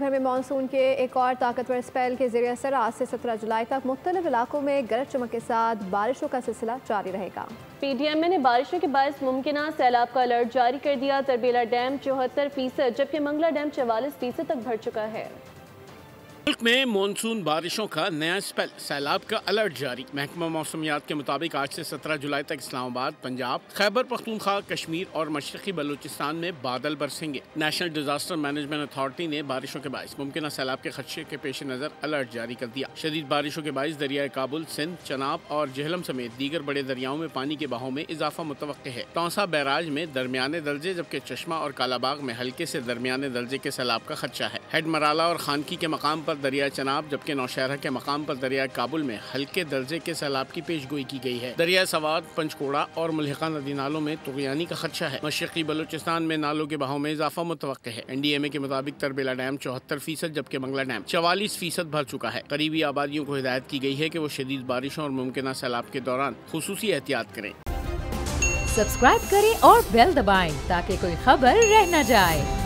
भर में मानसून के एक और ताकतवर स्पेल के ज़रिए असर आज से 17 जुलाई तक मुख्तलिफ इलाकों में गरज चमक के साथ बारिशों का सिलसिला जारी रहेगा। PDMA ने बारिशों के बायस मुमकिन सैलाब का अलर्ट जारी कर दिया। तरबेला डैम 74% जबकि मंगला डैम 44% तक भर चुका है। मुल्क में मानसून बारिशों का नया स्पेल, सैलाब का अलर्ट जारी। महकमा मौसमियात के मुताबिक आज से 17 जुलाई तक इस्लामाबाद, पंजाब, खैबर पख्तूनख्वा, कश्मीर और मशरकी बलूचिस्तान में बादल बरसेंगे। नेशनल डिजास्टर मैनेजमेंट अथॉरिटी ने बारिशों के बायस मुमकिन सैलाब के खदशे के पेश नज़र अलर्ट जारी कर दिया। शदीद बारिशों के बायस दरियाए काबुल, सिंध, चनाब और जेहलम समेत दीगर बड़े दरियाओं में पानी के बहाव में इजाफा मुतवक्के है। तौसा बैराज में दरमियाने दर्जे जबकि चश्मा और कालाबाग में हल्के से दरमियाने दर्जे के सैलाब का खदशा है। हेड मराला और खानकी के मकाम पर दरिया चनाब जबकि नौशहरा के मकाम पर दरिया काबुल में हल्के दर्जे के सैलाब की पेशगोई की गई है। दरिया सवाद, पंचकोड़ा और मुल्हिका नदी नालों में तुग़यानी का खदशा है। मशरकी बलूचिस्तान में नालों के बहाव में इजाफा मुतवक्के है। NDMA के मुताबिक तरबेला डैम 74% जबकि मंगला डैम 44% भर चुका है। करीबी आबादियों को हिदायत की गई है कि वो शदीद बारिशों और मुमकिन सैलाब के दौरान खुसूसी एहतियात करें। सब्सक्राइब करें और बेल दबाएं ताकि कोई खबर रह न जाए।